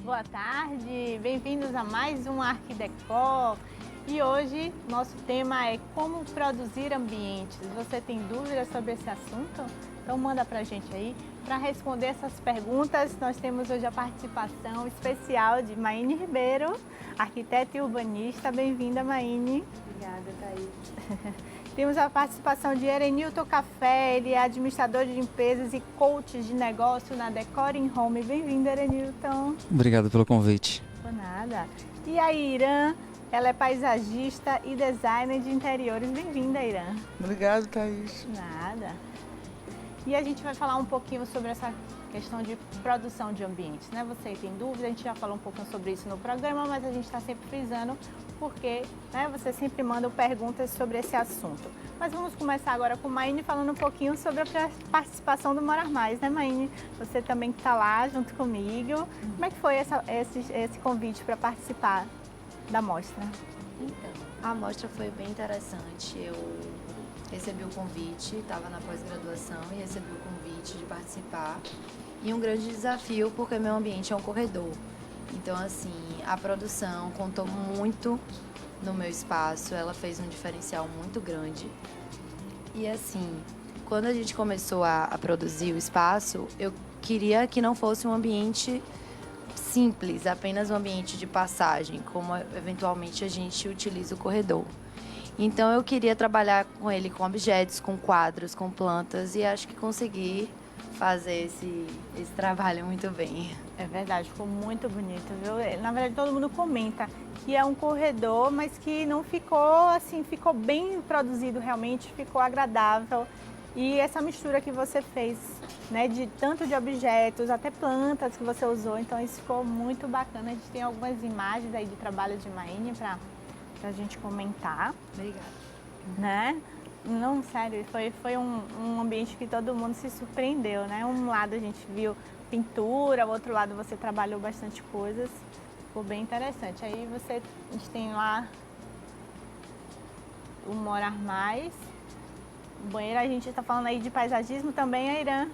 Boa tarde, bem-vindos a mais um Arquidecor. E hoje nosso tema é como produzir ambientes. Você tem dúvidas sobre esse assunto? Então manda pra gente aí. Para responder essas perguntas, nós temos hoje a participação especial de Maíne Ribeiro, arquiteta e urbanista. Bem-vinda, Maíne. Obrigada, Thaís. Temos a participação de Erenilton Café, ele é administrador de limpezas e coach de negócio na Decoring Home. Bem-vindo, Erenilton. Obrigado pelo convite. Por nada. E a Irã, ela é paisagista e designer de interiores. Bem-vinda, Irã. Obrigado, Thaís. Nada. E a gente vai falar um pouquinho sobre essa questão de produção de ambientes, né? Você tem dúvida? A gente já falou um pouquinho sobre isso no programa, mas a gente está sempre frisando porque, né, você sempre manda perguntas sobre esse assunto. Mas vamos começar agora com Maíne falando um pouquinho sobre a participação do Morar Mais, né, Maíne? Você também está lá junto comigo. Como é que foi esse convite para participar da mostra? Então, a mostra foi bem interessante. Eu recebi o convite, estava na pós-graduação e recebi o convite de participar. E um grande desafio porque meu ambiente é um corredor. Então, assim, a produção contou muito no meu espaço, ela fez um diferencial muito grande. E, assim, quando a gente começou a produzir o espaço, eu queria que não fosse um ambiente simples, apenas um ambiente de passagem, como eventualmente a gente utiliza o corredor. Então eu queria trabalhar com ele com objetos, com quadros, com plantas e acho que consegui fazer esse trabalho muito bem. É verdade, ficou muito bonito, viu? Na verdade, todo mundo comenta que é um corredor, mas que não ficou assim, ficou bem produzido realmente, ficou agradável. E essa mistura que você fez, né, de tanto de objetos até plantas que você usou, então isso ficou muito bacana. A gente tem algumas imagens aí de trabalho de Maíne para a gente comentar. Obrigada. Né? Não, sério, foi um ambiente que todo mundo se surpreendeu, né? Um lado a gente viu pintura, o outro lado você trabalhou bastante coisas, ficou bem interessante. Aí a gente tem lá o Morar Mais, o banheiro, a gente está falando aí de paisagismo também, a Irã.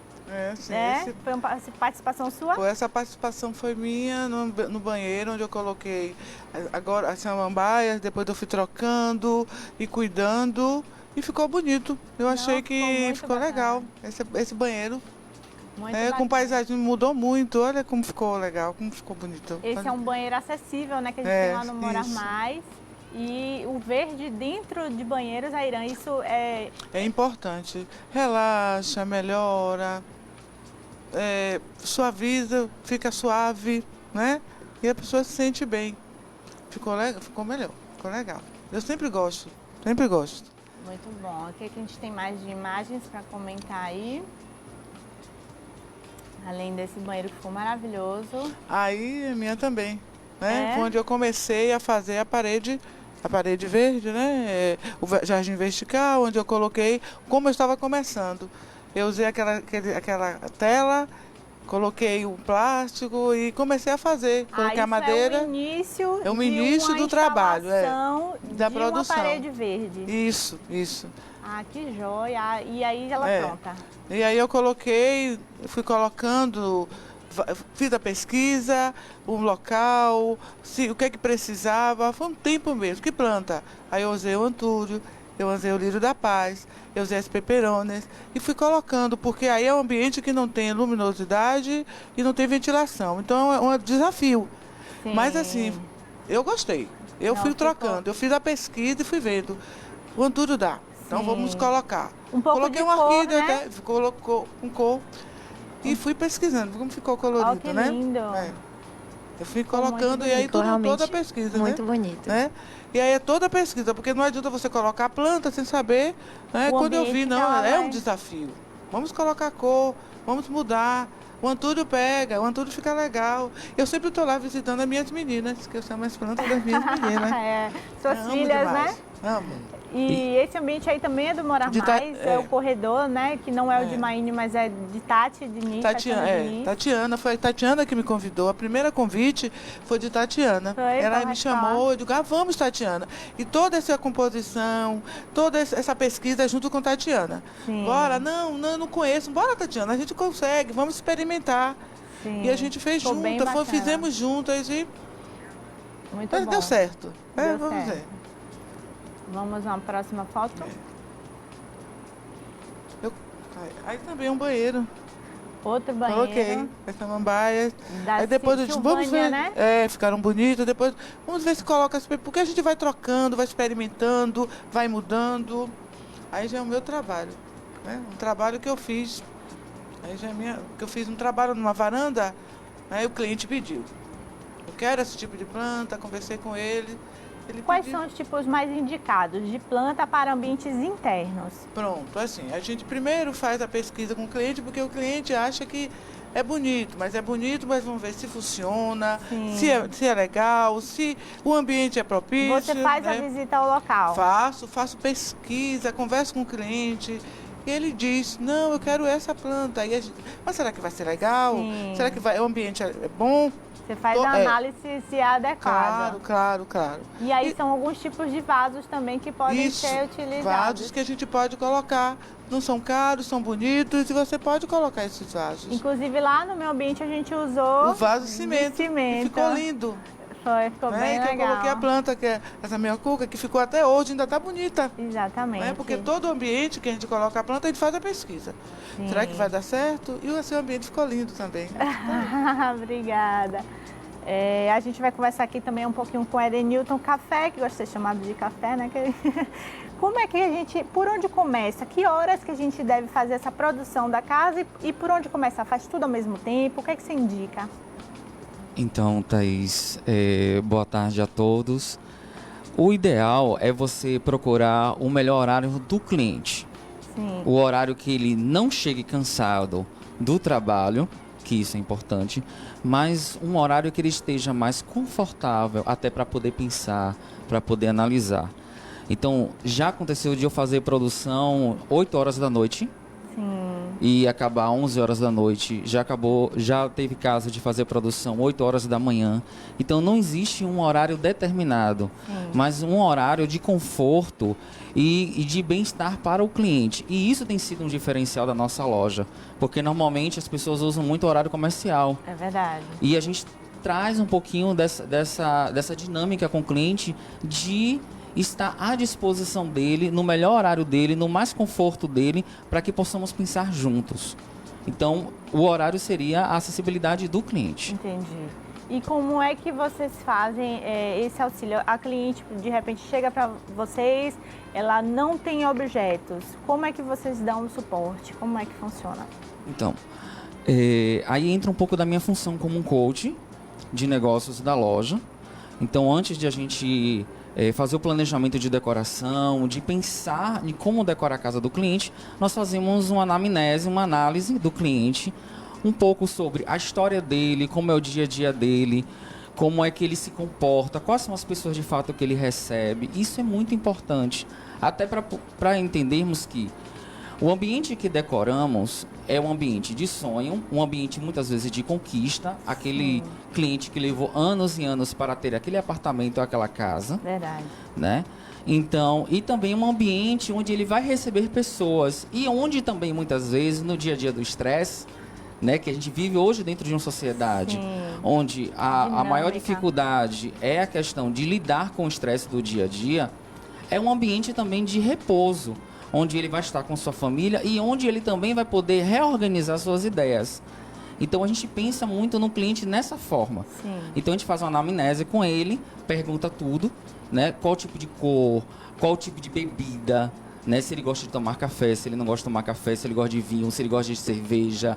Sim. Foi uma participação sua? Essa participação foi minha no banheiro, onde eu coloquei agora as samambaias, depois eu fui trocando e cuidando e ficou bonito. Eu achei que ficou legal. Esse banheiro com paisagem mudou muito. Olha como ficou legal, como ficou bonito. Esse é um banheiro acessível, né, que a gente tem lá no Morar Mais. E o verde dentro de banheiros, a Irã, isso é... É importante. Relaxa, melhora, suaviza, fica suave, né? E a pessoa se sente bem. Ficou melhor, ficou legal. Eu sempre gosto, sempre gosto. Muito bom. O que a gente tem mais de imagens para comentar aí? Além desse banheiro que ficou maravilhoso. Aí, a minha também, né? Foi onde eu comecei a fazer a parede verde, né? O jardim vertical, onde eu coloquei, como eu estava começando. Eu usei aquela tela, coloquei o plástico e comecei a fazer. Coloquei a madeira. É o início do trabalho, da produção. Uma parede verde. Isso. Ah, que joia! E aí ela pronta. E aí eu fui colocando, fiz a pesquisa, o local, o que é que precisava, foi um tempo mesmo. Que planta? Aí eu usei o antúrio, eu usei o lírio da paz, eu usei as peperones e fui colocando, porque aí é um ambiente que não tem luminosidade e não tem ventilação. Então é um desafio. Sim. Mas assim, eu gostei. Eu fui trocando, eu fiz a pesquisa e fui vendo. O antúrio dá. Então vamos colocar. Coloquei uma orquídea, né? até, colocou com cor. E fui pesquisando como ficou colorido, que né? Lindo. Eu fui colocando e aí toda a pesquisa, muito bonito. Né? E aí é toda a pesquisa, porque não adianta você colocar a planta sem saber, né? Quando eu vi, não, um desafio. Vamos colocar cor, vamos mudar. O antúrio pega, o antúrio fica legal. Eu sempre estou lá visitando as minhas meninas, que eu chamo as plantas das minhas meninas. Suas filhas, demais. né? Amo. E esse ambiente aí também é do Morar Mais, é o corredor, né? Que não é o de Maíne, mas é de Tati, de Nini. Tatiana, foi a Tatiana que me convidou. A primeira convite foi de Tatiana. Ela me chamou, eu digo, vamos, Tatiana. E toda essa composição, toda essa pesquisa é junto com Tatiana. Sim. Bora, não conheço. Bora, Tatiana, a gente consegue, vamos experimentar. Sim. E a gente fez Ficou bem juntas, bacana. fizemos juntas e Muito mas bom. deu certo. Deu Vamos certo. ver. Vamos a uma próxima foto? Aí também um banheiro. Outro banheiro. Coloquei as samambaias. Da Aí depois a gente, vamos Silvânia, ver. né? Ficaram bonitos. Depois vamos ver se coloca as. Porque a gente vai trocando, vai experimentando, vai mudando. Aí já é o meu trabalho. Né? Um trabalho que eu fiz. Aí já é minha. Que eu fiz um trabalho numa varanda, aí o cliente pediu. Eu quero esse tipo de planta, conversei com ele. Ele Quais pediu. são os tipos mais indicados de planta para ambientes internos? Pronto, assim, a gente primeiro faz a pesquisa com o cliente, porque o cliente acha que é bonito, mas vamos ver se funciona, Sim. se é legal, se o ambiente é propício. Você faz né? a visita ao local? Faço pesquisa, converso com o cliente. E ele diz, não, eu quero essa planta. Aí mas será que vai ser legal? Sim. Será que o ambiente é bom? Você faz a análise se é adequada. Claro. E aí são alguns tipos de vasos também que podem ser utilizados. Vasos que a gente pode colocar. Não são caros, são bonitos e você pode colocar esses vasos. Inclusive lá no meu ambiente a gente usou O vaso de cimento. cimento. E ficou lindo. Ficou né? bem Que legal. eu coloquei a planta, que é essa minha cuca, que ficou até hoje, ainda está bonita. Exatamente. Né? Porque todo ambiente que a gente coloca a planta, a gente faz a pesquisa. Sim. Será que vai dar certo? E o seu ambiente ficou lindo também. Obrigada. A gente vai conversar aqui também um pouquinho com o Edenilton Café, que gosta de ser chamado de café, né? Como é que a gente, por onde começa? Que horas que a gente deve fazer essa produção da casa e por onde começar? Faz tudo ao mesmo tempo? O que é que você indica? Então, Thaís, boa tarde a todos. O ideal é você procurar o melhor horário do cliente. Sim. O horário que ele não chegue cansado do trabalho, que isso é importante, mas um horário que ele esteja mais confortável até para poder pensar, para poder analisar. Então, já aconteceu de eu fazer produção 8 horas da noite. Sim. E acabar 11 horas da noite. Já teve caso de fazer produção 8 horas da manhã. Então não existe um horário determinado, mas um horário de conforto e de bem-estar para o cliente. E isso tem sido um diferencial da nossa loja, porque normalmente as pessoas usam muito o horário comercial. É verdade. E a gente traz um pouquinho dessa dinâmica com o cliente de estar à disposição dele, no melhor horário dele, no mais conforto dele, para que possamos pensar juntos. Então, o horário seria a acessibilidade do cliente. Entendi. E como é que vocês fazem esse auxílio? A cliente, de repente, chega para vocês, ela não tem objetos. Como é que vocês dão o suporte? Como é que funciona? Então, aí entra um pouco da minha função como um coach de negócios da loja. Então, antes de a gente fazer o planejamento de decoração, de pensar em como decorar a casa do cliente, nós fazemos uma anamnese, uma análise do cliente, um pouco sobre a história dele, como é o dia a dia dele, como é que ele se comporta, quais são as pessoas de fato que ele recebe. Isso é muito importante, até para entendermos que o ambiente que decoramos é um ambiente de sonho, um ambiente muitas vezes de conquista, aquele cliente que levou anos e anos para ter aquele apartamento ou aquela casa. Verdade. Né? Então, e também um ambiente onde ele vai receber pessoas e onde também muitas vezes no dia a dia do estresse, né, que a gente vive hoje dentro de uma sociedade onde a maior dificuldade é a questão de lidar com o estresse do dia a dia, é um ambiente também de repouso, onde ele vai estar com sua família e onde ele também vai poder reorganizar suas ideias. Então a gente pensa muito no cliente nessa forma. Sim. Então a gente faz uma anamnese com ele, pergunta tudo, né? Qual tipo de cor, qual tipo de bebida, né? Se ele gosta de tomar café, se ele não gosta de tomar café, se ele gosta de vinho, se ele gosta de cerveja.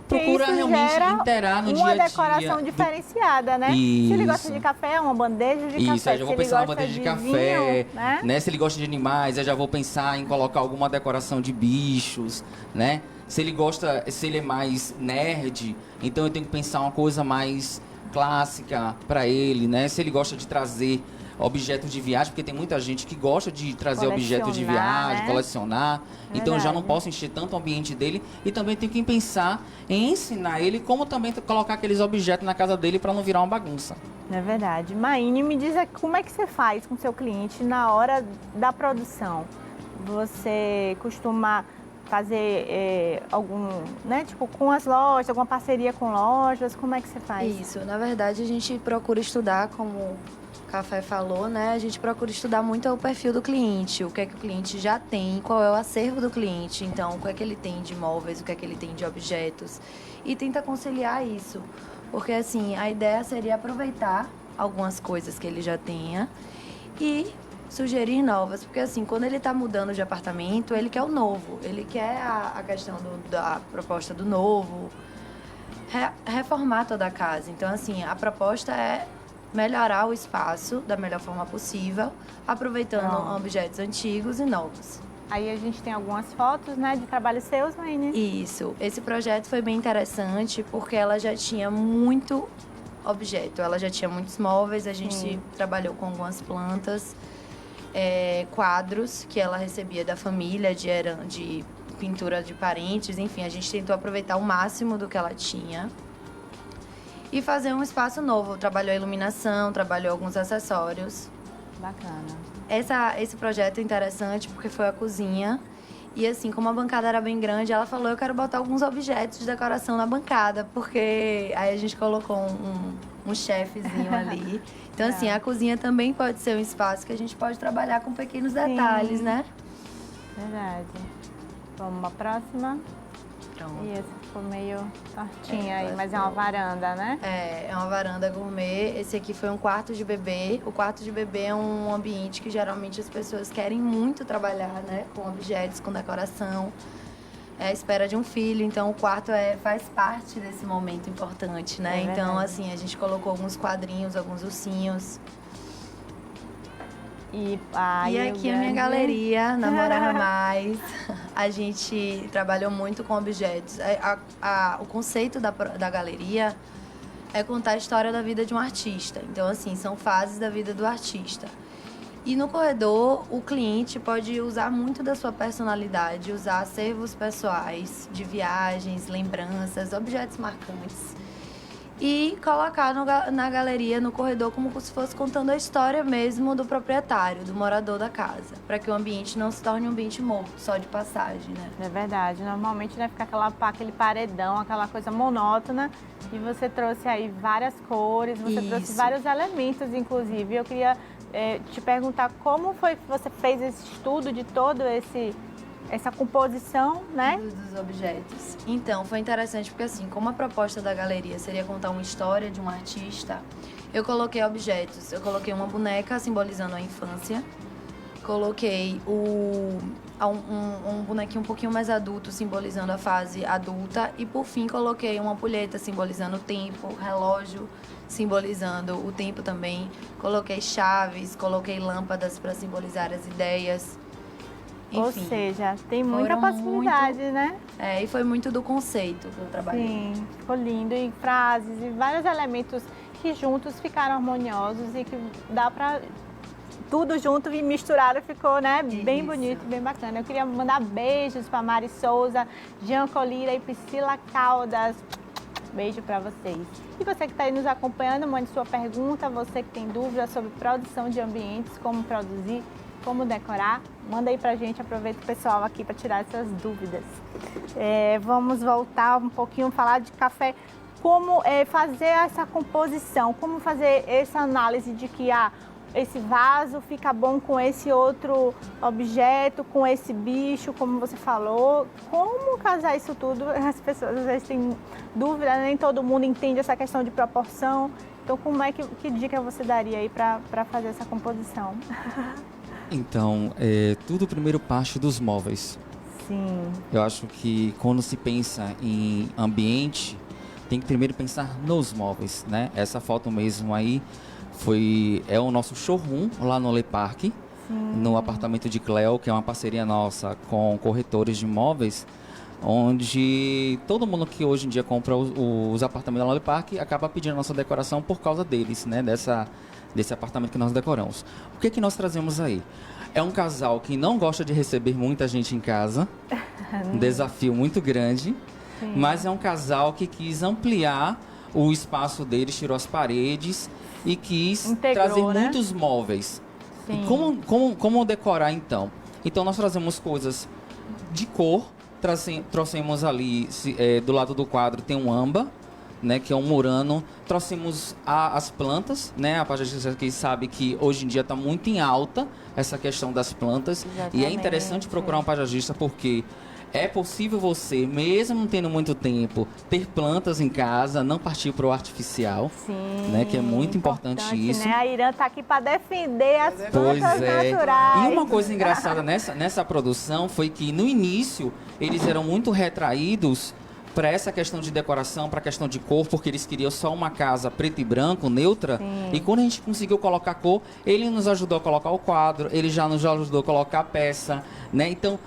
Procura isso realmente inteirar no dia a dia. Uma decoração diferenciada, né? Isso. Se ele gosta de café, uma bandeja de café. Isso, aí já vou Se ele pensar na gosta bandeja de café, vinho, né? Se ele gosta de animais, eu já vou pensar em colocar alguma decoração de bichos, né? Se ele é mais nerd, então eu tenho que pensar uma coisa mais clássica para ele, né? Se ele gosta de trazer objetos de viagem, porque tem muita gente que gosta de trazer objetos de viagem, né? Colecionar. Então eu já não posso encher tanto o ambiente dele e também tenho que pensar em ensinar ele como também colocar aqueles objetos na casa dele para não virar uma bagunça. É verdade. Maine, me diz aqui, como é que você faz com o seu cliente na hora da produção? Você costuma fazer algum, né, tipo, com as lojas, alguma parceria com lojas? Como é que você faz? Isso, na verdade a gente procura estudar, como o Café falou, né? A gente procura estudar muito o perfil do cliente, o que é que o cliente já tem, qual é o acervo do cliente, então o que é que ele tem de imóveis, o que é que ele tem de objetos, e tenta conciliar isso, porque assim, a ideia seria aproveitar algumas coisas que ele já tenha e sugerir novas, porque assim, quando ele está mudando de apartamento, ele quer o novo, ele quer a questão da proposta do novo, reformar toda a casa. Então assim, a proposta é melhorar o espaço da melhor forma possível, aproveitando objetos antigos e novos. Aí a gente tem algumas fotos, né, de trabalhos seus, Laine? Isso. Esse projeto foi bem interessante porque ela já tinha muito objeto, ela já tinha muitos móveis, a gente trabalhou com algumas plantas, quadros que ela recebia da família, de pintura de parentes, enfim, a gente tentou aproveitar o máximo do que ela tinha e fazer um espaço novo. Trabalhou a iluminação, trabalhou alguns acessórios. Bacana. Esse projeto é interessante porque foi a cozinha. E assim, como a bancada era bem grande, ela falou, eu quero botar alguns objetos de decoração na bancada, porque aí a gente colocou um chefezinho ali. Então assim, a cozinha também pode ser um espaço que a gente pode trabalhar com pequenos detalhes, né? Verdade. Vamos uma próxima. Pronto. E esse ficou meio tortinho aí, mas é uma varanda, né? É uma varanda gourmet. Esse aqui foi um quarto de bebê. O quarto de bebê é um ambiente que geralmente as pessoas querem muito trabalhar, né? Com objetos, com decoração. É a espera de um filho, então o quarto faz parte desse momento importante, né? Então, assim, a gente colocou alguns quadrinhos, alguns ursinhos. E aqui a minha galeria, Namorar Mais. A gente trabalhou muito com objetos. O conceito da galeria é contar a história da vida de um artista. Então, assim, são fases da vida do artista. E no corredor, o cliente pode usar muito da sua personalidade, usar acervos pessoais, de viagens, lembranças, objetos marcantes. E colocar na galeria, no corredor, como se fosse contando a história mesmo do proprietário, do morador da casa. Para que o ambiente não se torne um ambiente morto, só de passagem, né? É verdade. Normalmente vai ficar aquele paredão, aquela coisa monótona. E você trouxe aí várias cores, você trouxe vários elementos, inclusive. Eu queria te perguntar como foi que você fez esse estudo de todo essa composição, né? Dos objetos. Então, foi interessante porque assim, como a proposta da galeria seria contar uma história de um artista, eu coloquei objetos. Eu coloquei uma boneca simbolizando a infância, coloquei um bonequinho um pouquinho mais adulto simbolizando a fase adulta e por fim coloquei uma ampulheta simbolizando o tempo, relógio simbolizando o tempo também, coloquei chaves, coloquei lâmpadas para simbolizar as ideias. Enfim, ou seja, tem muita possibilidade, né? E foi muito do conceito que eu trabalhei. Sim, ficou lindo. E frases e vários elementos que juntos ficaram harmoniosos e que dá pra tudo junto e misturado ficou, né? Bem bonito, bem bacana. Eu queria mandar beijos pra Mari Souza, Jean Colira e Priscila Caldas. Beijo pra vocês. E você que está aí nos acompanhando, mande sua pergunta. Você que tem dúvidas sobre produção de ambientes, como produzir, como decorar, manda aí pra gente, aproveita o pessoal aqui para tirar essas dúvidas. Vamos voltar um pouquinho, falar de café, como fazer essa composição, como fazer essa análise de que esse vaso fica bom com esse outro objeto, com esse bicho, como você falou. Como casar isso tudo? As pessoas às vezes têm dúvida, nem todo mundo entende essa questão de proporção. Então, que dica você daria aí para fazer essa composição? Então, tudo primeiro parte dos móveis. Sim. Eu acho que quando se pensa em ambiente, tem que primeiro pensar nos móveis, né? Essa foto mesmo aí é o nosso showroom lá no Le Parque, no apartamento de Cleo, que é uma parceria nossa com corretores de imóveis, onde todo mundo que hoje em dia compra os apartamentos lá no Le Parque acaba pedindo a nossa decoração por causa deles, né? Desse apartamento que nós decoramos. O que nós trazemos aí? É um casal que não gosta de receber muita gente em casa, um desafio muito grande, mas é um casal que quis ampliar o espaço deles, tirou as paredes e quis trazer muitos móveis. Sim. E como decorar então? Então nós trazemos coisas de cor, trouxemos ali, do lado do quadro, tem um amba, né, que é um murano. Trouxemos as plantas, né? A pajadista aqui sabe que hoje em dia está muito em alta essa questão das plantas. Exatamente. E é interessante procurar um pajadista porque é possível você, mesmo não tendo muito tempo, ter plantas em casa, não partir para o artificial. Sim, né, que é muito importante isso. Né? A Irã está aqui para defender as Pois plantas é. naturais. E uma coisa engraçada nessa produção foi que no início eles eram muito retraídos para essa questão de decoração, para a questão de cor, porque eles queriam só uma casa preto e branco, neutra. Sim. E quando a gente conseguiu colocar cor, ele nos ajudou a colocar o quadro, ele já nos ajudou a colocar a peça, né? Então,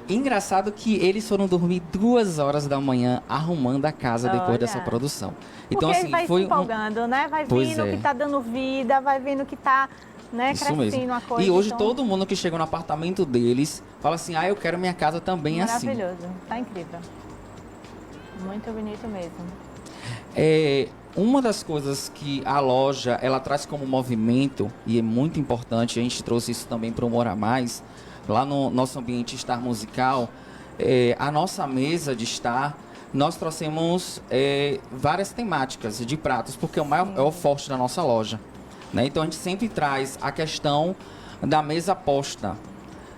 engraçado que eles foram dormir 2 horas da manhã arrumando a casa depois Olha. dessa produção. Então, Porque assim, vai foi se empolgando, né? Vai Pois vendo é. que tá dando vida, vai vendo que tá, né, Isso crescendo mesmo. a coisa. E hoje então, todo mundo que chega no apartamento deles fala assim: eu quero minha casa também assim. maravilhoso, tá incrível. Muito bonito mesmo. Uma das coisas que a loja ela traz como movimento, e é muito importante, a gente trouxe isso também para o Mora Mais, lá no nosso ambiente estar musical, a nossa mesa de estar, nós trouxemos várias temáticas de pratos, porque é o forte da nossa loja. Né? Então a gente sempre traz a questão da mesa posta.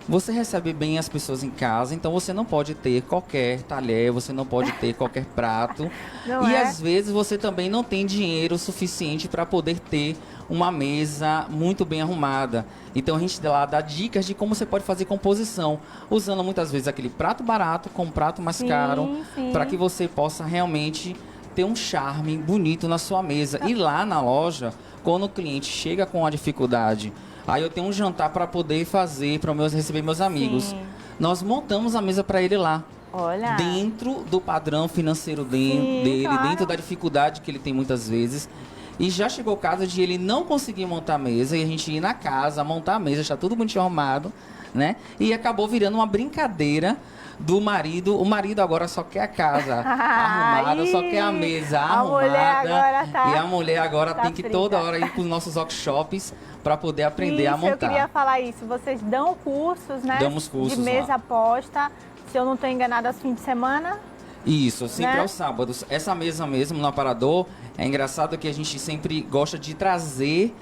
Você recebe bem as pessoas em casa, então você não pode ter qualquer talher, você não pode ter qualquer prato. Não e é? às vezes você também não tem dinheiro suficiente para poder ter uma mesa muito bem arrumada. Então a gente lá dá dicas de como você pode fazer composição, usando muitas vezes aquele prato barato com um prato mais Sim, caro, sim. para que você possa realmente ter um charme bonito na sua mesa. E lá na loja, quando o cliente chega com a dificuldade, aí eu tenho um jantar para poder fazer, para receber meus amigos. Sim. Nós montamos a mesa para ele lá. Olha. Dentro do padrão financeiro Sim, dele, claro. dentro da dificuldade que ele tem muitas vezes. E já chegou o caso de ele não conseguir montar a mesa e a gente ir na casa, montar a mesa, está tudo bonitinho arrumado, né? E acabou virando uma brincadeira do marido. O marido agora só quer a casa arrumada, só quer a mesa A mulher arrumada. agora tá- E a mulher agora tá tem que frita. toda hora ir para os nossos workshops para poder aprender a Isso, montar. eu queria falar isso. Vocês dão cursos, né? Damos cursos de mesa lá. posta. Se eu não estou enganada, aos fins de semana. Isso, sempre Né? aos sábados. Essa mesa mesmo no aparador, é engraçado que a gente sempre gosta de trazer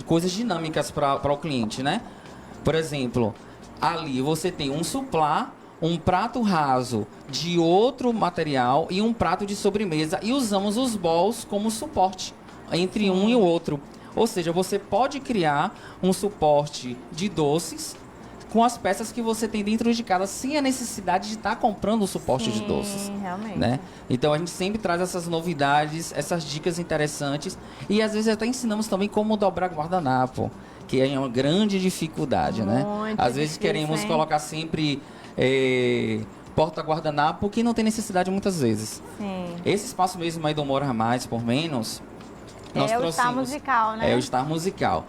coisas dinâmicas para o cliente, né? Por exemplo, ali você tem um suplá, um prato raso de outro material e um prato de sobremesa e usamos os bowls como suporte entre um e o outro. Ou seja, você pode criar um suporte de doces com as peças que você tem dentro de casa, sem a necessidade de estar comprando o suporte de doces. Sim, realmente. Né? Então a gente sempre traz essas novidades, essas dicas interessantes e às vezes até ensinamos também como dobrar guardanapo, que é uma grande dificuldade, né? Muito Às vezes difícil, queremos hein? colocar sempre porta-guardanapo, que não tem necessidade muitas vezes. Sim. Esse espaço mesmo aí do Mora Mais por Menos, nós É o estar trouxemos. musical, né? É o estar musical.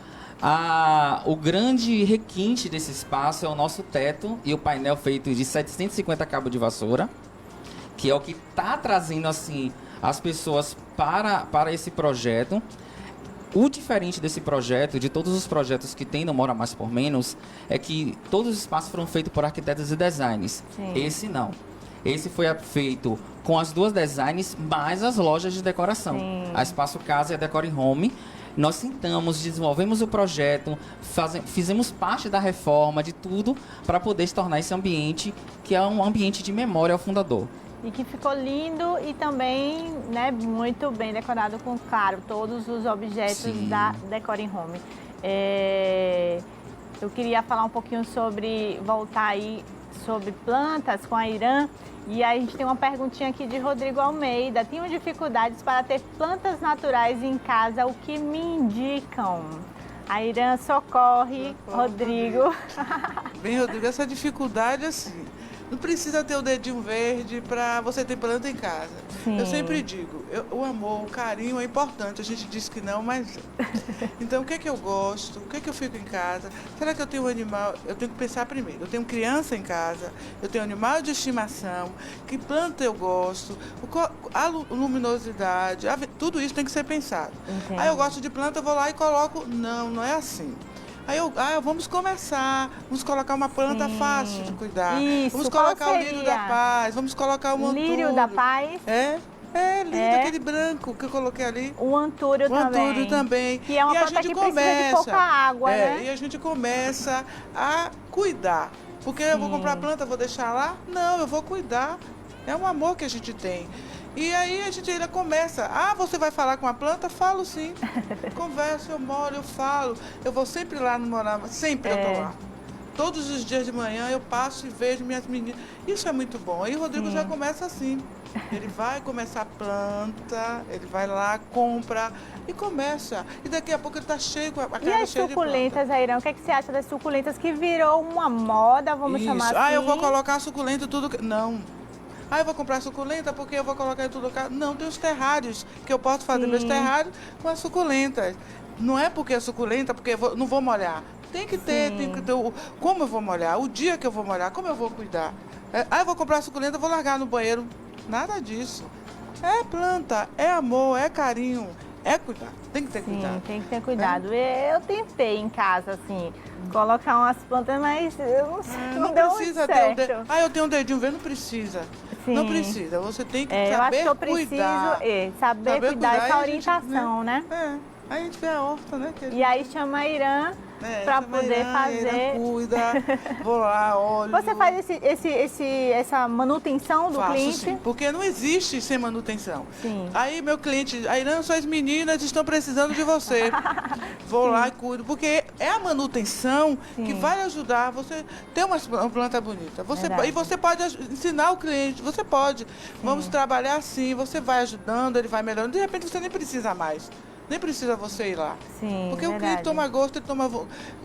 O grande requinte desse espaço é o nosso teto e o painel feito de 750 cabos de vassoura, que é o que está trazendo assim as pessoas para esse projeto. O diferente desse projeto, de todos os projetos que tem no Mora Mais por Menos, é que todos os espaços foram feitos por arquitetos e designers. Sim. Esse não. Esse foi feito com as 2 designs, mais as lojas de decoração. Sim. A Espaço Casa e a Decore Home. Nós sentamos, desenvolvemos o projeto, fizemos parte da reforma, de tudo, para poder se tornar esse ambiente, que é um ambiente de memória ao fundador. E que ficou lindo e também, né, muito bem decorado com, claro, todos os objetos Sim. da Decore Home. Eu queria falar um pouquinho voltar aí sobre plantas com a Irã. E aí a gente tem uma perguntinha aqui de Rodrigo Almeida. Tenho dificuldades para ter plantas naturais em casa, o que me indicam? A Irã socorre, Rodrigo. Bem, Rodrigo, essa dificuldade, assim, não precisa ter o dedinho verde para você ter planta em casa. Sim. Eu sempre digo, o amor, o carinho é importante. A gente diz que não, mas é. Então, o que é que eu gosto? O que é que eu fico em casa? Será que eu tenho um animal? Eu tenho que pensar primeiro. Eu tenho criança em casa, eu tenho animal de estimação, que planta eu gosto, a luminosidade, tudo isso tem que ser pensado. Entendi. Aí eu gosto de planta, eu vou lá e coloco. Não, não é assim. Aí vamos começar, vamos colocar uma planta Sim. fácil de cuidar. Isso, Vamos qual colocar o lírio seria? da paz, vamos colocar o antúrio. Lírio da paz, Lírio daquele branco que eu coloquei ali. o antúrio O também. antúrio também. Que é uma E a planta gente que precisa de pouca água, né? E a gente começa a cuidar. Porque eu vou comprar planta, vou deixar lá? Não, eu vou cuidar. É um amor que a gente tem. E aí a gente ainda começa. Você vai falar com a planta? Falo sim. Converso, eu moro, eu falo. Eu vou sempre lá no Morava, sempre eu tô lá. Todos os dias de manhã eu passo e vejo minhas meninas. Isso é muito bom. Aí o Rodrigo já começa assim. Ele vai começar a planta, ele vai lá, compra e começa. E daqui a pouco ele está cheio, com a E casa as cheia de planta. suculentas, Airão? O que, é que você acha das suculentas que virou uma moda, vamos chamar assim? Eu vou colocar suculenta e tudo. Não. Eu vou comprar suculenta porque eu vou colocar em tudo. Não, tem os terrários que eu posso fazer meus terrários com as suculentas. Não é porque é suculenta, porque eu não vou molhar. Tem que ter como eu vou molhar, o dia que eu vou molhar, como eu vou cuidar. Eu vou comprar suculenta, vou largar no banheiro. Nada disso. É planta, é amor, é carinho, é cuidar. Tem que ter cuidado. Tem que ter cuidado. Eu tentei em casa, assim, colocar umas plantas, mas eu não sei, não deu muito precisa ter certo. eu tenho um dedinho verde, não precisa. Sim. Não precisa, você tem que Eu acho saber que eu preciso cuidar. saber cuidar e dessa a gente, orientação, né? Aí a gente vê a horta, né? E aí chama a Irã para poder fazer. Cuida, vou lá, olho. Você faz essa manutenção do Faço, cliente? sim, porque não existe sem manutenção. Sim. Aí meu cliente, a Irã, suas meninas estão precisando de você. Vou lá e cuido, porque é a manutenção que vai ajudar você ter uma planta bonita. E você pode ensinar o cliente, você pode. Vamos trabalhar assim, você vai ajudando, ele vai melhorando. De repente você nem precisa mais. Nem precisa você ir lá. Sim, porque o cliente toma gosto,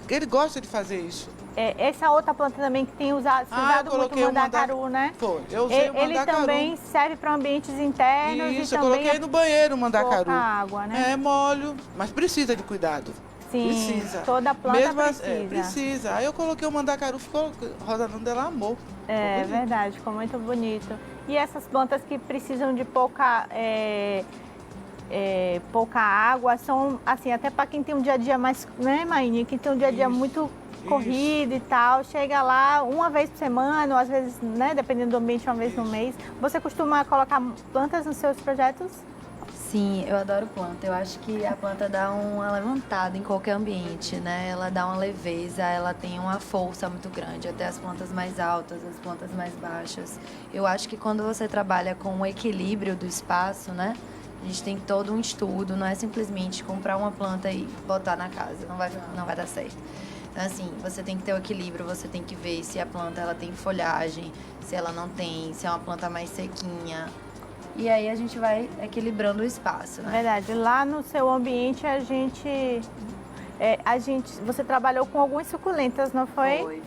ele gosta de fazer isso. Essa outra planta também que tem usado muito o mandacaru, né? Foi, eu usei o mandacaru. Ele também serve para ambientes internos Isso, e eu também coloquei no banheiro o mandacaru. pouca água, né? Molho, mas precisa de cuidado. Sim, precisa. Toda planta Mesmo precisa. Precisa. Aí eu coloquei o mandacaru, ficou, Rosananda, ela amou. É verdade, ficou muito bonito. E essas plantas que precisam de pouca água, são assim, até para quem tem um dia a dia mais, né, Maíne? Quem tem um dia a dia muito corrido e tal, chega lá uma vez por semana, ou às vezes, né, dependendo do ambiente, uma vez no mês. Você costuma colocar plantas nos seus projetos? Sim, eu adoro planta. Eu acho que a planta dá uma levantada em qualquer ambiente, né? Ela dá uma leveza, ela tem uma força muito grande, até as plantas mais altas, as plantas mais baixas. Eu acho que quando você trabalha com o equilíbrio do espaço, né? A gente tem todo um estudo, não é simplesmente comprar uma planta e botar na casa, não vai dar certo. Então, assim, você tem que ter o equilíbrio, você tem que ver se a planta ela tem folhagem, se ela não tem, se é uma planta mais sequinha. E aí a gente vai equilibrando o espaço, né? Verdade. Lá no seu ambiente você trabalhou com algumas suculentas, não foi? Foi.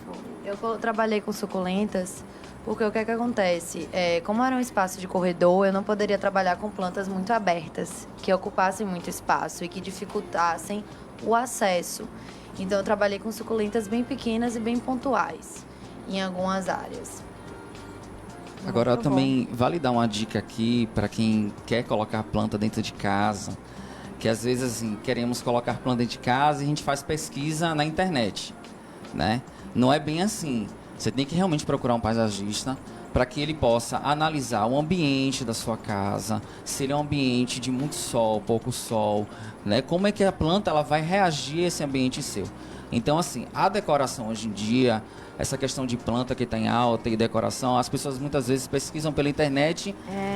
Eu trabalhei com suculentas porque o que é que acontece? Como era um espaço de corredor, eu não poderia trabalhar com plantas muito abertas, que ocupassem muito espaço e que dificultassem o acesso. Então eu trabalhei com suculentas bem pequenas e bem pontuais em algumas áreas. Agora também vale dar uma dica aqui para quem quer colocar planta dentro de casa, que às vezes assim, queremos colocar planta dentro de casa e a gente faz pesquisa na internet, né? Não é bem assim. Você tem que realmente procurar um paisagista para que ele possa analisar o ambiente da sua casa, se ele é um ambiente de muito sol, pouco sol, né? Como é que a planta ela vai reagir a esse ambiente seu. Então, assim, a decoração hoje em dia, essa questão de planta que está em alta e decoração, as pessoas muitas vezes pesquisam pela internet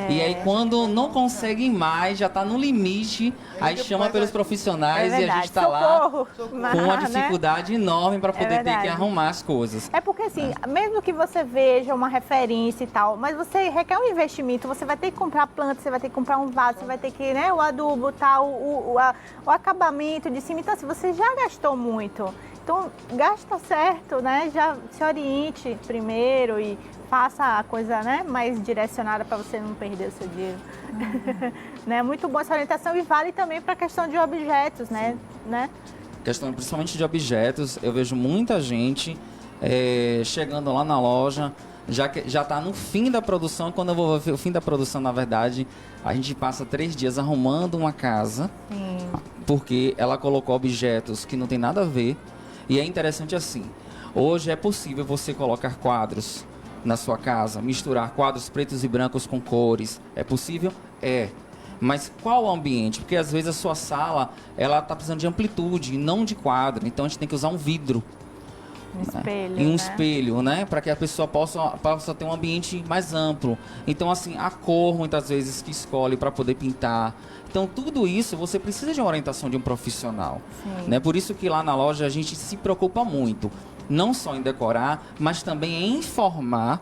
e aí quando não conseguem mais, já está no limite, aí chama pelos profissionais e a gente está lá com uma dificuldade enorme para poder ter que arrumar as coisas. É porque assim, mesmo que você veja uma referência e tal, mas você requer um investimento, você vai ter que comprar planta, você vai ter que comprar um vaso, você vai ter que, né, o adubo, tal, o acabamento de cima, então assim, você já gastou muito. Então, gasta certo, né? Já se oriente primeiro e faça a coisa, né, mais direcionada para você não perder o seu dinheiro. Né? Muito boa essa orientação e vale também para a questão de objetos, né? Questão principalmente de objetos, eu vejo muita gente chegando lá na loja, já está no fim da produção. Quando eu vou ver o fim da produção, na verdade, a gente passa 3 dias arrumando uma casa, porque ela colocou objetos que não tem nada a ver. E é interessante assim, hoje é possível você colocar quadros na sua casa, misturar quadros pretos e brancos com cores. É possível? É. Mas qual o ambiente? Porque às vezes a sua sala, ela está precisando de amplitude e não de quadro. Então a gente tem que usar um vidro. Um espelho, E um né? espelho, né? Para que a pessoa possa ter um ambiente mais amplo. Então, assim, a cor, muitas vezes, que escolhe para poder pintar. Então, tudo isso, você precisa de uma orientação de um profissional. Sim. Né? Por isso que lá na loja a gente se preocupa muito. Não só em decorar, mas também em informar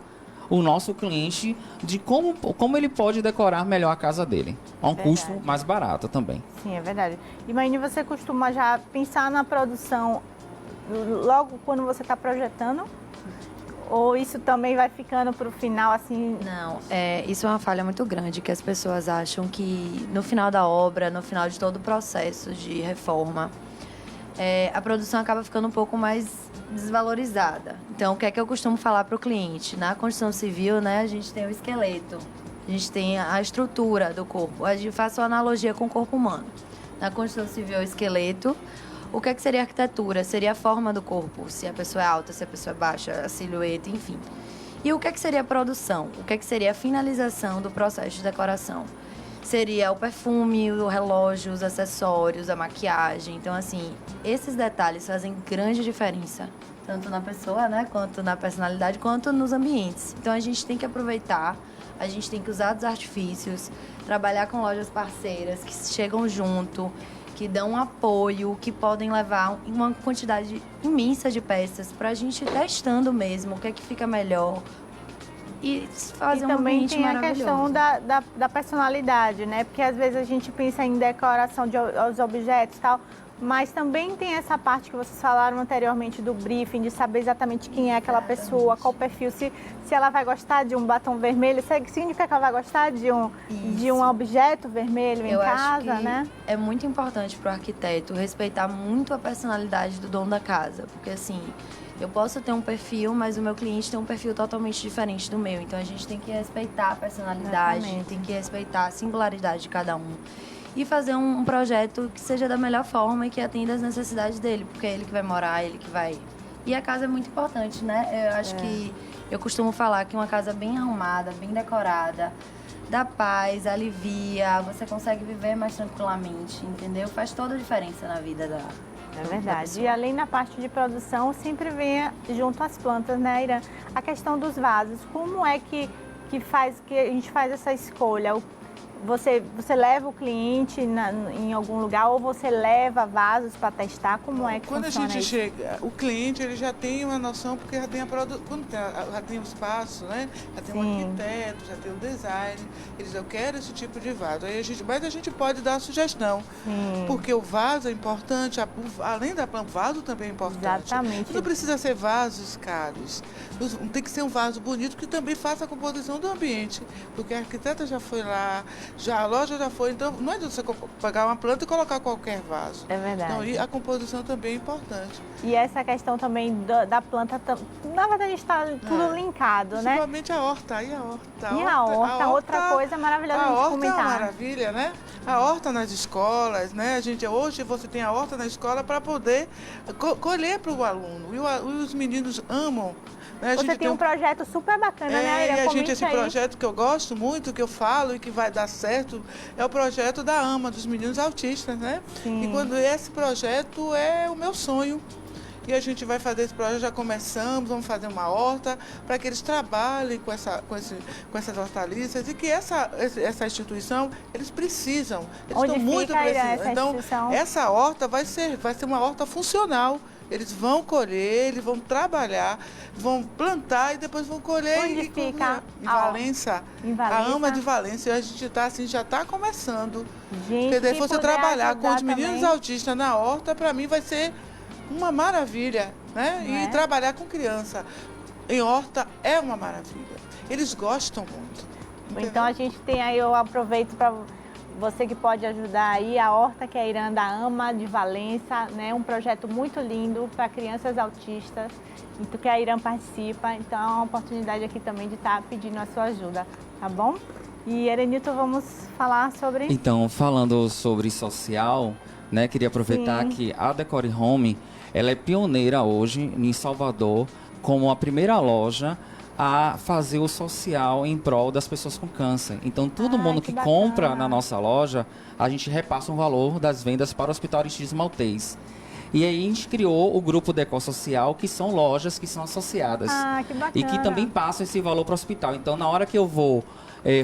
o nosso cliente de como ele pode decorar melhor a casa dele. A um Verdade. custo mais barato também. Sim, é verdade. E Maine, você costuma já pensar na produção logo quando você está projetando? Ou isso também vai ficando para o final, assim? Não, isso é uma falha muito grande, que as pessoas acham que no final da obra, no final de todo o processo de reforma, a produção acaba ficando um pouco mais desvalorizada. Então, o que é que eu costumo falar para o cliente? Na construção civil, né, a gente tem o esqueleto, a gente tem a estrutura do corpo. A gente faz uma analogia com o corpo humano. Na construção civil, o esqueleto. O que é que seria a arquitetura? Seria a forma do corpo, se a pessoa é alta, se a pessoa é baixa, a silhueta, enfim. E o que é que seria a produção? O que é que seria a finalização do processo de decoração? Seria o perfume, o relógio, os acessórios, a maquiagem. Então, assim, esses detalhes fazem grande diferença, tanto na pessoa, né, quanto na personalidade, quanto nos ambientes. Então, a gente tem que aproveitar, a gente tem que usar dos artifícios, trabalhar com lojas parceiras que chegam junto, que dão apoio, que podem levar uma quantidade imensa de peças para a gente ir testando mesmo o que é que fica melhor e fazer E um também ambiente tem a maravilhoso. questão da personalidade, né? Porque às vezes a gente pensa em decoração de os objetos e tal, mas também tem essa parte que vocês falaram anteriormente do briefing, de saber exatamente quem é aquela pessoa, qual o perfil, se ela vai gostar de um batom vermelho, significa que ela vai gostar de um objeto vermelho em Eu acho casa, que né? é muito importante para o arquiteto respeitar muito a personalidade do dono da casa, porque assim, eu posso ter um perfil, mas o meu cliente tem um perfil totalmente diferente do meu, então a gente tem que respeitar a personalidade, Exatamente. tem que respeitar a singularidade de cada um e fazer um projeto que seja da melhor forma e que atenda às necessidades dele, porque é ele que vai morar, ele que vai... E a casa é muito importante, né? Eu acho que eu costumo falar que uma casa bem arrumada, bem decorada, dá paz, alivia, você consegue viver mais tranquilamente, entendeu? Faz toda a diferença na vida da verdade. pessoa. E além da parte de produção, sempre vem junto às plantas, né, Irã? A questão dos vasos. Como é que a gente faz essa escolha? Você leva o cliente em algum lugar ou você leva vasos para testar? Como é que Quando a funciona gente isso? chega, o cliente ele já tem uma noção, porque já tem já tem o espaço, né? Já tem um Sim. arquiteto, já tem o design. Ele diz, eu quero esse tipo de vaso. Mas a gente pode dar sugestão, Sim. porque o vaso é importante, além da planta, o vaso também é importante. Exatamente. Não precisa ser vasos caros. Tem que ser um vaso bonito que também faça a composição do ambiente, porque a arquiteta já foi lá, a loja já foi, então não adianta você pegar uma planta e colocar qualquer vaso. É verdade. Então, e a composição também é importante. E essa questão também da planta, na verdade está tudo linkado, né? Principalmente a horta. E a horta? E a horta, outra coisa maravilhosa A de horta é comentar. uma maravilha, né? A horta nas escolas, né? Hoje você tem a horta na escola para poder colher para o aluno. E os meninos amam. Né? Você tem um projeto super bacana, né, Irã? Esse projeto que eu gosto muito, que eu falo e que vai dar certo, é o projeto da AMA, dos meninos autistas, né? Sim. E quando esse projeto é o meu sonho. E a gente vai fazer esse projeto, já começamos, vamos fazer uma horta para que eles trabalhem com essas hortaliças e que essa instituição, eles precisam, eles Onde estão muito fica, Irã, precisando. essa Então, instituição? essa horta vai ser uma horta funcional. Eles vão colher, eles vão trabalhar, vão plantar e depois vão colher. Onde fica? Em Valença. Em Valença? A AMA de Valença. E a gente está assim, já está começando. Gente, Porque daí se você puder trabalhar com ajudar os meninos também. autistas na horta, para mim vai ser uma maravilha, né? Não é? E trabalhar com criança em horta é uma maravilha. Eles gostam muito. Então entendeu? a gente tem aí, eu aproveito para você que pode ajudar aí, a Horta que a Irã da AMA de Valença, né? Um projeto muito lindo para crianças autistas, então que a Irã participa, então é uma oportunidade aqui também de estar pedindo a sua ajuda, tá bom? E Erenito, vamos falar sobre... Então, falando sobre social, né, queria aproveitar Sim. que a Decore Home, ela é pioneira hoje em Salvador como a primeira loja a fazer o social em prol das pessoas com câncer. Então, todo mundo que bacana. compra na nossa loja, a gente repassa um valor das vendas para o Hospital Aristides Maltês. E aí a gente criou o grupo Decor Social, que são lojas que são associadas. Que bacana. E que também passam esse valor para o hospital. Então, na hora que eu vou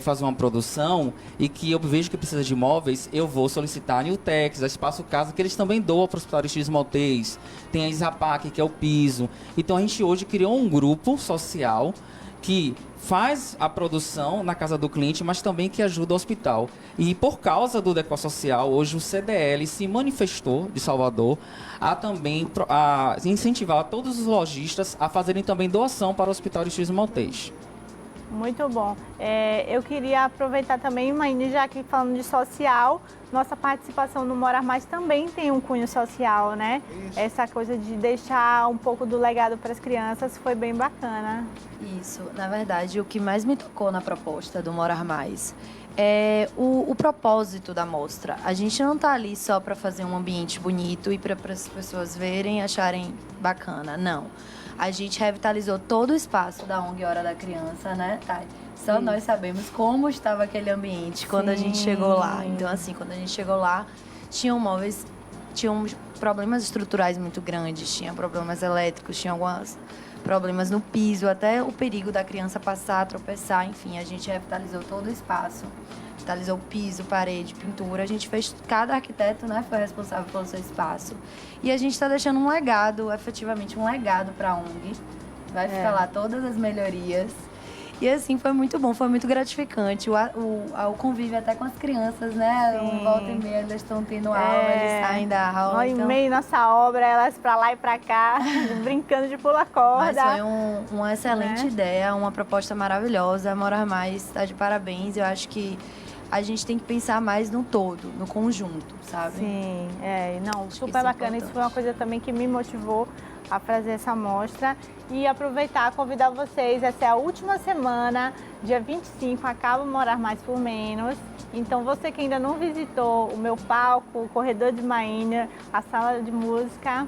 fazer uma produção e que eu vejo que precisa de móveis, eu vou solicitar a Newtex, a Espaço Casa, que eles também doam para o Hospital Aristides Maltês. Tem a Isapac, que é o piso. Então, a gente hoje criou um grupo social que faz a produção na casa do cliente, mas também que ajuda o hospital. E por causa do Decor Social, hoje o CDL se manifestou de Salvador a também incentivar todos os lojistas a fazerem também doação para o Hospital Aristides Maltês. Muito bom. Eu queria aproveitar também, Maíne, já que falando de social, nossa participação no Morar Mais também tem um cunho social, né? Isso. Essa coisa de deixar um pouco do legado para as crianças foi bem bacana. Isso, na verdade, o que mais me tocou na proposta do Morar Mais é o propósito da mostra. A gente não tá ali só para fazer um ambiente bonito e para as pessoas verem e acharem bacana, não. A gente revitalizou todo o espaço da ONG Hora da Criança, né, Thay? Só nós sabemos como estava aquele ambiente quando a gente chegou lá. Então, assim, quando a gente chegou lá, tinham móveis, tinham problemas estruturais muito grandes, tinha problemas elétricos, tinha alguns problemas no piso, até o perigo da criança passar, tropeçar, enfim, a gente revitalizou todo o espaço. Revitalizou o piso, parede, pintura, a gente fez, cada arquiteto, né, foi responsável pelo seu espaço. E a gente está deixando um legado, efetivamente um legado para a ONG. Vai ficar lá todas as melhorias. E assim, foi muito bom, foi muito gratificante. O convívio até com as crianças, né? Sim. Volta e meia, eles estão tendo aula, eles saem da aula. Nós Então... em meio nossa obra, elas pra lá e pra cá, brincando de pula corda. Mas foi uma excelente ideia, uma proposta maravilhosa. A Morar Mais está de parabéns. Eu acho que a gente tem que pensar mais no todo, no conjunto, sabe? Sim, não, Acho que super isso é bacana. Isso importante. foi uma coisa também que me motivou a fazer essa mostra e aproveitar, convidar vocês. Essa é a última semana, dia 25, acaba o Morar Mais por Menos. Então, você que ainda não visitou o meu palco, o corredor de Maíne, a sala de música,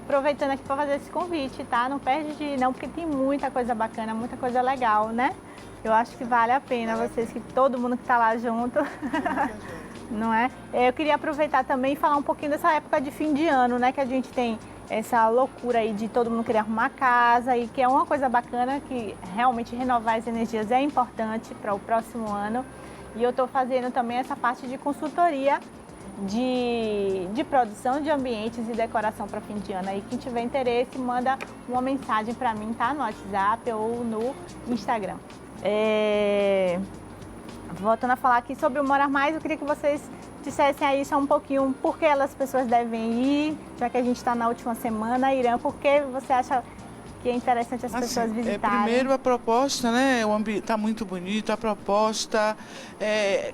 aproveitando aqui para fazer esse convite, tá? Não perde de ir, não, porque tem muita coisa bacana, muita coisa legal, né? Eu acho que vale a pena vocês, que todo mundo que está lá junto, não é? Eu queria aproveitar também e falar um pouquinho dessa época de fim de ano, né? Que a gente tem essa loucura aí de todo mundo querer arrumar a casa e que é uma coisa bacana, que realmente renovar as energias é importante para o próximo ano. E eu estou fazendo também essa parte de consultoria de produção de ambientes e decoração para fim de ano. Aí quem tiver interesse, manda uma mensagem para mim, tá? No WhatsApp ou no Instagram. Voltando a falar aqui sobre o Morar Mais, eu queria que vocês dissessem aí só um pouquinho por que as pessoas devem ir, já que a gente está na última semana. Irã, por que você acha que é interessante as pessoas visitarem? Primeiro, a proposta, né? O ambiente está muito bonito, a proposta.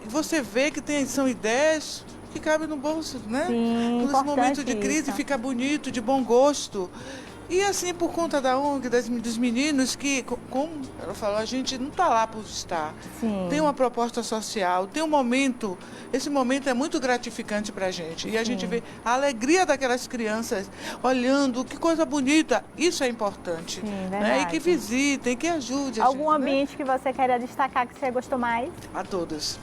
Você vê que são ideias que cabem no bolso, né? Sim, nesse momento de crise, isso. fica bonito, de bom gosto. E assim, por conta da ONG, dos meninos, que, como ela falou, a gente não está lá por estar. Sim. Tem uma proposta social, tem um momento, esse momento é muito gratificante para a gente. E a gente vê a alegria daquelas crianças olhando, que coisa bonita, isso é importante. Sim, né? verdade. E que visitem, que ajudem a Algum gente, ambiente que você queira destacar que você gostou mais? né? A todos.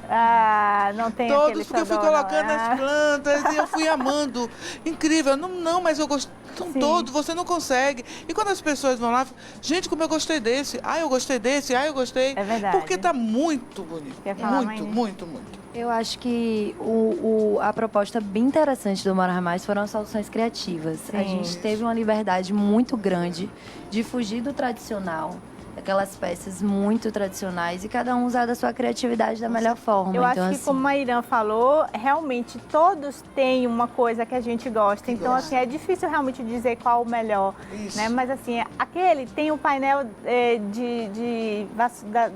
Não tem Todos, aquele porque eu fui xodó, não. colocando as plantas e eu fui amando. Incrível. Não, mas eu gosto. São Sim. todos, você não consegue. E quando as pessoas vão lá, gente, como eu gostei desse. Eu gostei desse. Eu gostei. É verdade. Porque tá muito bonito. Quer falar, Muito, Maíne? muito, muito. Eu acho que a proposta bem interessante do Morar Mais foram as soluções criativas. A Sim. gente teve uma liberdade muito grande de fugir do tradicional, aquelas peças muito tradicionais, e cada um usar da sua criatividade da melhor forma. Eu então, acho que, assim, como a Irã falou, realmente todos têm uma coisa que a gente gosta. Então, assim, é difícil realmente dizer qual o melhor. Isso. Né? Mas, assim, aquele tem o painel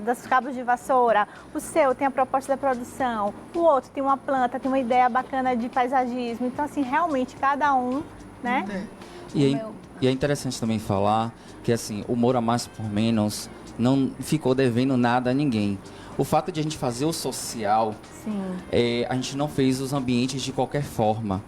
das cabos de vassoura. O seu tem a proposta da produção. O outro tem uma planta, tem uma ideia bacana de paisagismo. Então, assim, realmente, cada um, né? E é interessante também falar que assim, o Morar Mais por Menos não ficou devendo nada a ninguém. O fato de a gente fazer o social, Sim. a gente não fez os ambientes de qualquer forma.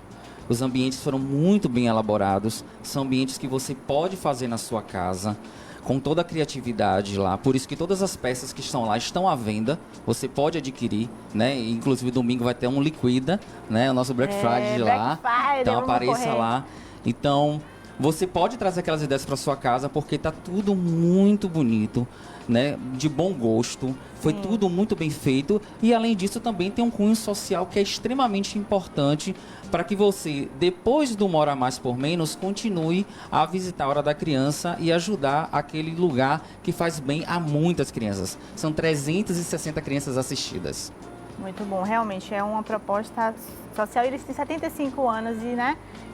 Os ambientes foram muito bem elaborados, são ambientes que você pode fazer na sua casa, com toda a criatividade lá. Por isso que todas as peças que estão lá estão à venda, você pode adquirir, né? Inclusive domingo vai ter um Liquida, né? O nosso Black Friday de lá. Friday, Então vamos apareça correr. lá. Então, você pode trazer aquelas ideias para sua casa porque tá tudo muito bonito, né? De bom gosto. Foi tudo muito bem feito e além disso também tem um cunho social que é extremamente importante para que você, depois do Mora Mais por Menos, continue a visitar a Hora da Criança e ajudar aquele lugar que faz bem a muitas crianças. São 360 crianças assistidas. Muito bom, realmente é uma proposta social. Eles têm 75 anos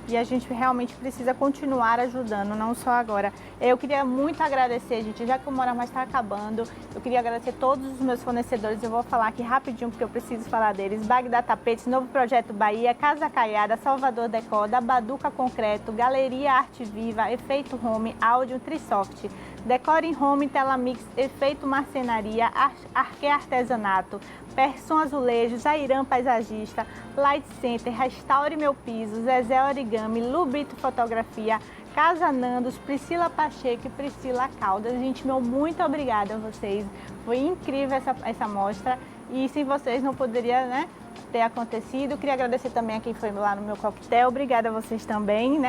e a gente realmente precisa continuar ajudando, não só agora. Eu queria muito agradecer, gente, já que o Mora Mais está acabando, eu queria agradecer todos os meus fornecedores, eu vou falar aqui rapidinho porque eu preciso falar deles. Bagdá Tapetes, Novo Projeto Bahia, Casa Caiada, Salvador Decor, da Baduca Concreto, Galeria Arte Viva, Efeito Home, Áudio Trisoft, Decore Home, Telamix, Efeito Marcenaria, Arque Artesanato, Persson Azulejos, Airan Paisagista, Light Center, Restaure Meu Piso, Zezé Origami, Lubito Fotografia, Casa Nandos, Priscila Pacheco e Priscila Caldas. Gente, meu muito obrigada a vocês. Foi incrível essa mostra e sem vocês não poderia, ter acontecido. Queria agradecer também a quem foi lá no meu coquetel. Obrigada a vocês também,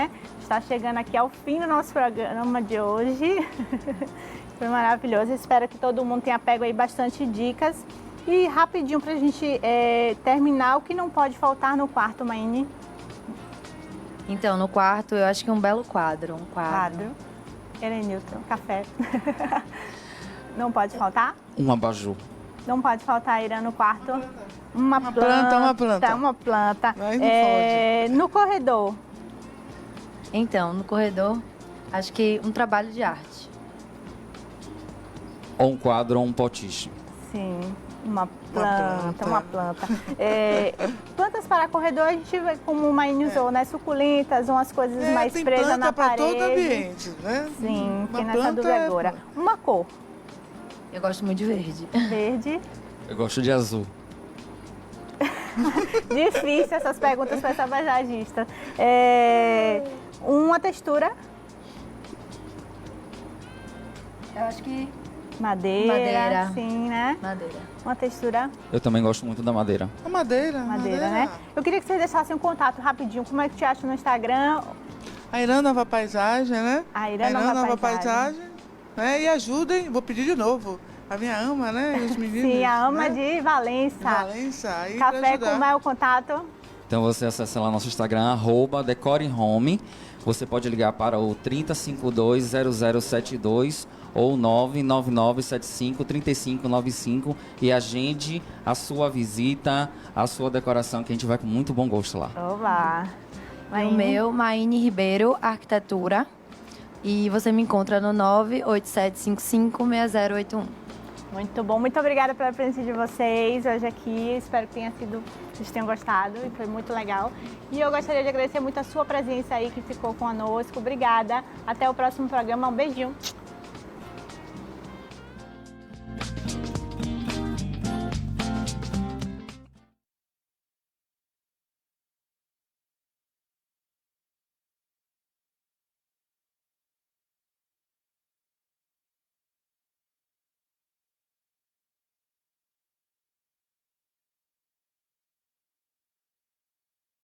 Está chegando aqui ao fim do nosso programa de hoje. Foi maravilhoso. Espero que todo mundo tenha pego aí bastante dicas. E rapidinho para a gente terminar, o que não pode faltar no quarto, Maine? Então, no quarto, eu acho que um belo quadro. Um Quadro. Helenilton, café. Não pode faltar? Um abajur. Não pode faltar, Irã, no quarto. Uma planta. Uma planta. Mas não pode. No corredor. Então, no corredor, acho que um trabalho de arte. Ou um quadro ou um potiche. Sim, uma planta. Plantas para corredor, a gente vê como o Maine usou, Suculentas, umas coisas mais tem presas planta na para parede. todo ambiente, né? Sim, Uma tem nessa planta dúvida agora. Uma cor, Eu gosto muito de verde. verde. Eu gosto de azul. Difícil essas perguntas para essa paisagista. Uma textura, Eu acho que madeira, Madeira. sim, né? madeira. Uma textura, Eu também gosto muito da madeira. A madeira. né? Eu queria que vocês deixassem um contato rapidinho. Como é que te acha no Instagram? A Irã Nova Paisagem, né? A Irã Nova Paisagem. Né? E ajudem, vou pedir de novo, a minha ama, né? E os meninos. Sim, a ama né? de Valença. Valença. Aí pra Café, ajudar. como é o contato? Então você acessa lá nosso Instagram, @decorehome. Você pode ligar para o 3052-0072 ou 99975-3595 e agende a sua visita, a sua decoração, que a gente vai com muito bom gosto lá. Olá. E o meu, Maine Ribeiro, Arquitetura. E você me encontra no 987556081. Muito bom, muito obrigada pela presença de vocês hoje aqui. Espero que vocês tenham gostado e foi muito legal. E eu gostaria de agradecer muito a sua presença aí que ficou conosco. Obrigada. Até o próximo programa. Um beijinho.